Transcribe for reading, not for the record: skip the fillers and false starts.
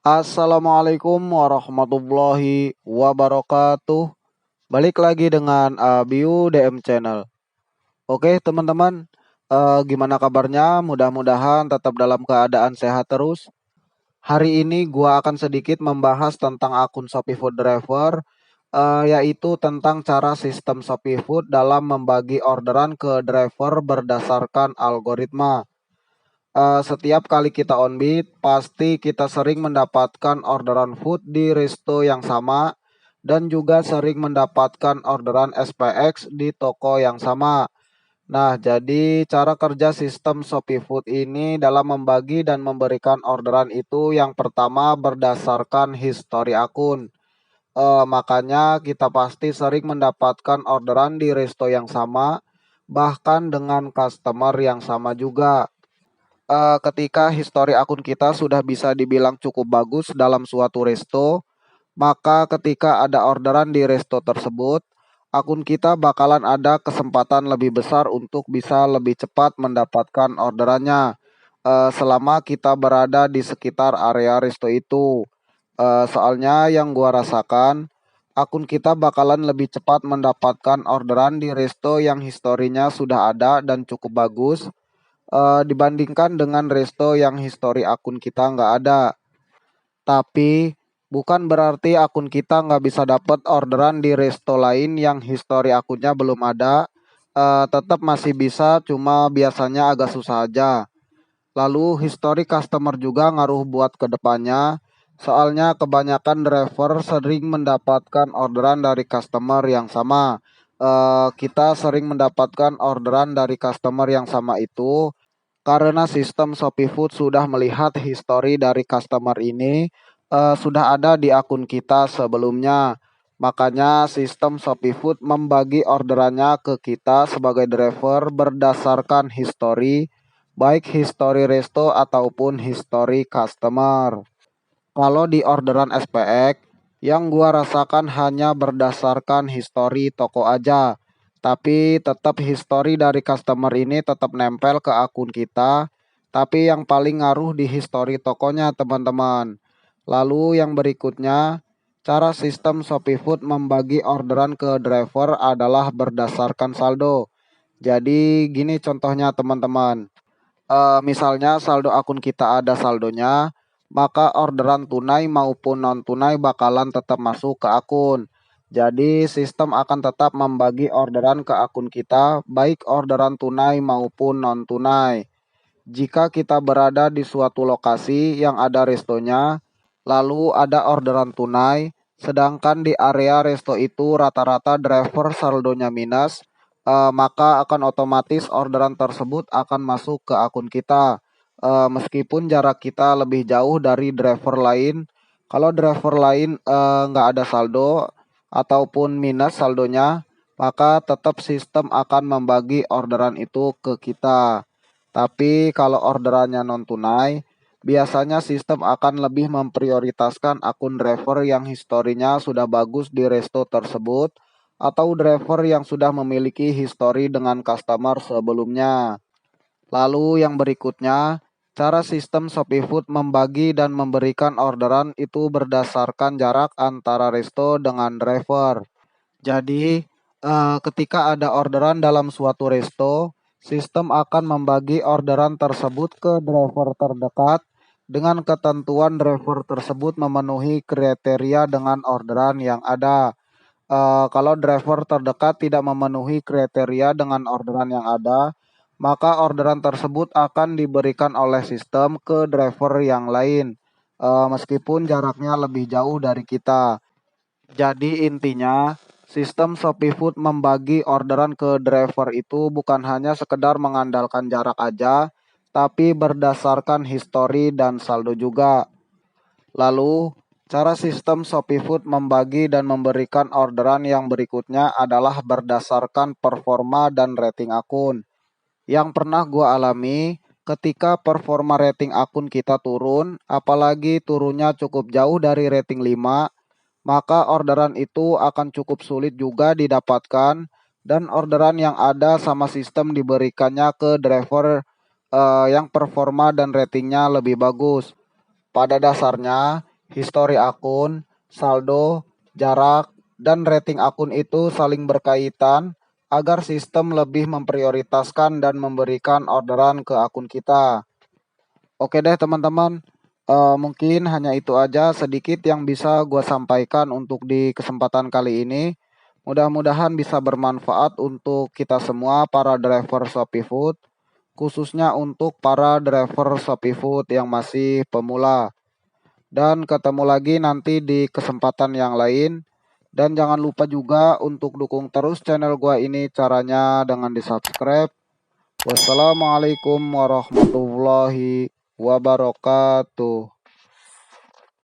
Assalamualaikum warahmatullahi wabarakatuh. Balik lagi dengan Abiu DM Channel. Oke teman-teman, gimana kabarnya? Mudah-mudahan tetap dalam keadaan sehat terus. Hari ini gua akan sedikit membahas tentang akun Shopee Food Driver, yaitu tentang cara sistem Shopee Food dalam membagi orderan ke driver berdasarkan algoritma. Setiap kali kita on beat, pasti kita sering mendapatkan orderan food di resto yang sama dan juga sering mendapatkan orderan SPX di toko yang sama. Nah, jadi cara kerja sistem Shopee Food ini dalam membagi dan memberikan orderan itu yang pertama berdasarkan histori akun. Makanya kita pasti sering mendapatkan orderan di resto yang sama, bahkan dengan customer yang sama juga. Ketika histori akun kita sudah bisa dibilang cukup bagus dalam suatu resto, maka ketika ada orderan di resto tersebut, akun kita bakalan ada kesempatan lebih besar untuk bisa lebih cepat mendapatkan orderannya. Selama kita berada di sekitar area resto itu. Soalnya yang gua rasakan, akun kita bakalan lebih cepat mendapatkan orderan di resto yang historinya sudah ada dan cukup bagus, dibandingkan dengan resto yang histori akun kita nggak ada. Tapi bukan berarti akun kita nggak bisa dapat orderan di resto lain yang histori akunnya belum ada. Tetap masih bisa, cuma biasanya agak susah aja. Lalu histori customer juga ngaruh buat kedepannya. Soalnya kebanyakan driver sering mendapatkan orderan dari customer yang sama. Kita sering mendapatkan orderan dari customer yang sama itu karena sistem Shopee Food sudah melihat histori dari customer ini, sudah ada di akun kita sebelumnya. Makanya sistem Shopee Food membagi orderannya ke kita sebagai driver berdasarkan histori, baik histori resto ataupun histori customer. Kalau di orderan SPX, yang gua rasakan hanya berdasarkan histori toko aja. Tapi tetap histori dari customer ini tetap nempel ke akun kita. Tapi yang paling ngaruh di histori tokonya teman-teman. Lalu yang berikutnya, cara sistem Shopee Food membagi orderan ke driver adalah berdasarkan saldo. Jadi gini contohnya teman-teman. Misalnya saldo akun kita ada saldonya, maka orderan tunai maupun non tunai bakalan tetap masuk ke akun. Jadi sistem akan tetap membagi orderan ke akun kita, baik orderan tunai maupun non tunai. Jika kita berada di suatu lokasi yang ada restonya, lalu ada orderan tunai, sedangkan di area resto itu rata-rata driver saldonya minus, maka akan otomatis orderan tersebut akan masuk ke akun kita. Meskipun jarak kita lebih jauh dari driver lain, kalau driver lain nggak ada saldo ataupun minus saldonya, maka tetap sistem akan membagi orderan itu ke kita. Tapi kalau orderannya non tunai, biasanya sistem akan lebih memprioritaskan akun driver yang historinya sudah bagus di resto tersebut atau driver yang sudah memiliki histori dengan customer sebelumnya. Lalu yang berikutnya, cara sistem Shopee Food membagi dan memberikan orderan itu berdasarkan jarak antara resto dengan driver. Jadi, ketika ada orderan dalam suatu resto, sistem akan membagi orderan tersebut ke driver terdekat dengan ketentuan driver tersebut memenuhi kriteria dengan orderan yang ada. Kalau driver terdekat tidak memenuhi kriteria dengan orderan yang ada, maka orderan tersebut akan diberikan oleh sistem ke driver yang lain, meskipun jaraknya lebih jauh dari kita. Jadi intinya, sistem Shopee Food membagi orderan ke driver itu bukan hanya sekedar mengandalkan jarak aja, tapi berdasarkan histori dan saldo juga. Lalu, cara sistem Shopee Food membagi dan memberikan orderan yang berikutnya adalah berdasarkan performa dan rating akun. Yang pernah gua alami, ketika performa rating akun kita turun, apalagi turunnya cukup jauh dari rating 5, maka orderan itu akan cukup sulit juga didapatkan dan orderan yang ada sama sistem diberikannya ke driver yang performa dan ratingnya lebih bagus. Pada dasarnya, histori akun, saldo, jarak, dan rating akun itu saling berkaitan agar sistem lebih memprioritaskan dan memberikan orderan ke akun kita. Oke deh teman-teman, mungkin hanya itu aja sedikit yang bisa gue sampaikan untuk di kesempatan kali ini. Mudah-mudahan bisa bermanfaat untuk kita semua para driver Shopee Food, khususnya untuk para driver Shopee Food yang masih pemula. Dan ketemu lagi nanti di kesempatan yang lain. Dan jangan lupa juga untuk dukung terus channel gua ini, caranya dengan di-subscribe. Wassalamualaikum warahmatullahi wabarakatuh.